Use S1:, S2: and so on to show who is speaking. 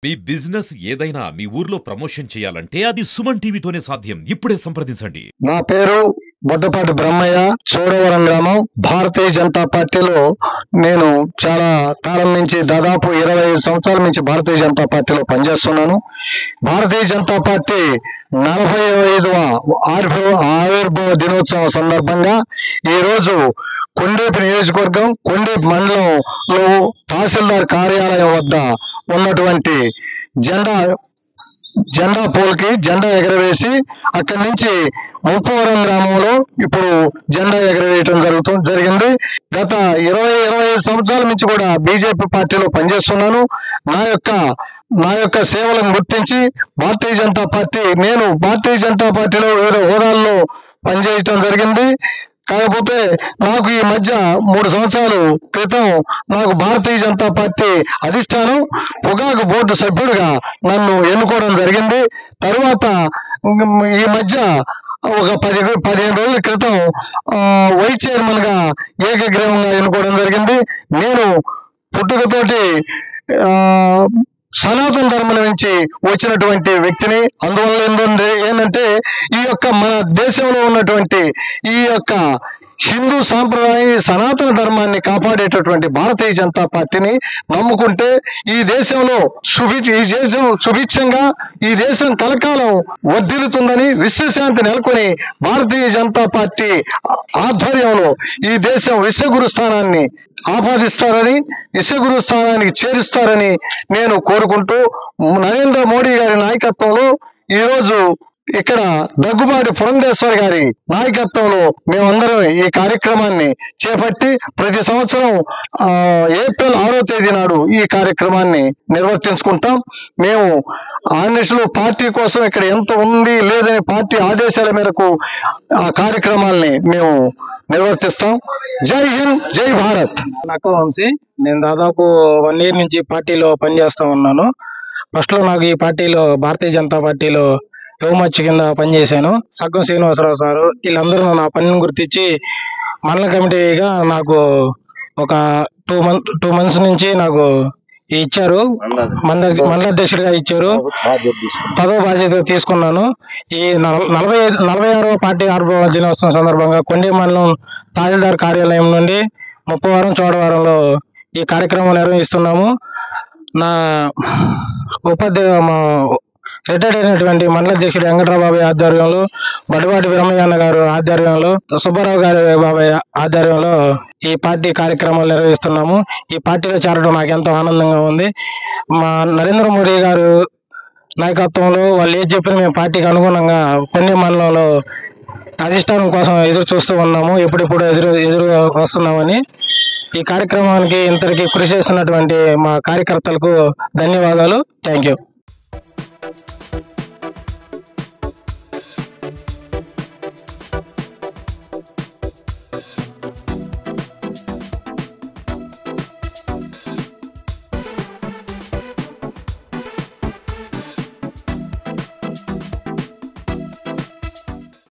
S1: మీ business ఏదైనా మీ ఊర్లో promotion చేయాలంటే అది సుమన్ టీవీతోనే సాధ్యం. ఇప్పుడే సంప్రదించండి.
S2: నా పేరు బొడ్డపాటి బ్రహ్మయ్య, చోడవరం గ్రామం. భారతీయ జనతా పార్టీలో నేను చాలా కాలం నుంచి, దాదాపు 25 సంవత్సరాల నుంచి భారతీయ జనతా పార్టీలో పనిచేస్తున్నాను. భారతీయ జనతా పార్టీ 45వ ఆవిర్భావ దినోత్సవం సందర్భంగా ఈరోజు కొండేపి నియోజకవర్గం, కొండేపి మండలంలో తహసీల్దార్ కార్యాలయం వద్ద ఉన్నటువంటి జెండా పోల్కి జెండా ఎగరవేసి అక్కడి నుంచి ముప్పవరం గ్రామంలో ఇప్పుడు జెండా ఎగరవేయటం జరిగింది. గత 25 సంవత్సరాల నుంచి కూడా బీజేపీ పార్టీలో పనిచేస్తున్నాను. నా యొక్క సేవలను గుర్తించి నేను భారతీయ జనతా పార్టీలో వివిధ హోదాల్లో పనిచేయటం జరిగింది. కాకపోతే నాకు ఈ మధ్య 3 సంవత్సరాల క్రితం నాకు భారతీయ జనతా పార్టీ అధిష్టానం పొగాకు బోర్డు సభ్యుడిగా నన్ను ఎన్నుకోవడం జరిగింది. తరువాత ఈ మధ్య ఒక 15 రోజుల క్రితం వైస్ చైర్మన్ గా ఏకగ్రీవంగా ఎన్నుకోవడం జరిగింది. నేను పుట్టుకతోటి సనాతన ధర్మం నుంచి వచ్చినటువంటి వ్యక్తిని. అందువల్ల ఏంటంటే ఈ యొక్క మన దేశంలో ఉన్నటువంటి ఈ యొక్క హిందూ సాంప్రదాయ సనాతన ధర్మాన్ని కాపాడేటటువంటి భారతీయ జనతా పార్టీని నమ్ముకుంటే ఈ దేశం సుభిక్షంగా, ఈ దేశం కలకాలం వర్ధిల్లుతుందని, విశ్వశాంతి నెలకొని భారతీయ జనతా పార్టీ ఆధ్వర్యంలో ఈ దేశం విశ్వగురు స్థానాన్ని ఆపాదిస్తారని, విశ్వగురు స్థానానికి చేరుస్తారని నేను కోరుకుంటూ, నరేంద్ర మోడీ గారి నాయకత్వంలో ఈరోజు ఇక్కడ దగ్గుబాటి పురంధేశ్వర్ గారి నాయకత్వంలో మేమందరం ఈ కార్యక్రమాన్ని చేపట్టి ప్రతి సంవత్సరం ఏప్రిల్ 6వ తేదీ నాడు ఈ కార్యక్రమాన్ని నిర్వర్తించుకుంటాం. మేము ఆర్నిషులు పార్టీ కోసం ఇక్కడ ఎంత ఉంది లేదని పార్టీ ఆదేశాల మేరకు ఆ కార్యక్రమాల్ని మేము నిర్వర్తిస్తాం. జై హింద్, జై భారత్.
S3: నాకు వంశీ, నేను దాదాపు 1 year నుంచి పార్టీలో పనిచేస్తా ఉన్నాను. ఫస్ట్ లో నాకు ఈ పార్టీలో భారతీయ జనతా పార్టీలో యువమర్చి కింద పనిచేశాను. సగ్గం శ్రీనివాసరావు సారు వీళ్ళందరూ నా పనిని గుర్తించి మండల కమిటీగా నాకు ఒక 2 months నుంచి నాకు ఇచ్చారు. మండల అధ్యక్షుడిగా ఇచ్చారు. పదవ బాధ్యత తీసుకున్నాను. ఈ 46వ పార్టీ ఆవిర్భావ దినోత్సవం సందర్భంగా కొండే మండలం తహసీల్దార్ కార్యాలయం నుండి ముప్పవరం, చోడవరంలో ఈ కార్యక్రమం నిర్వహిస్తున్నాము. నా రిటైర్డ్ అయినటువంటి మండల అధ్యక్షుడు వెంకట్రావు బాబాయ్ ఆధ్వర్యంలో, బొడ్డపాటి బ్రహ్మయ్య గారు ఆధ్వర్యంలో, సుబ్బారావు గారి బాబాయ్ ఆధ్వర్యంలో ఈ పార్టీ కార్యక్రమాలు నిర్వహిస్తున్నాము. ఈ పార్టీలో చేరడం నాకు ఎంతో ఆనందంగా ఉంది. మా నరేంద్ర మోడీ గారు నాయకత్వంలో వాళ్ళు ఏది చెప్పినా మేము పార్టీకి అనుగుణంగా కొన్ని మండలంలో అధిష్టానం కోసం ఎదురు చూస్తూ ఉన్నాము. ఎప్పుడెప్పుడు ఎదురు వస్తున్నామని. ఈ కార్యక్రమానికి ఇంతటికి కృషి చేస్తున్నటువంటి మా కార్యకర్తలకు ధన్యవాదాలు. Thank you.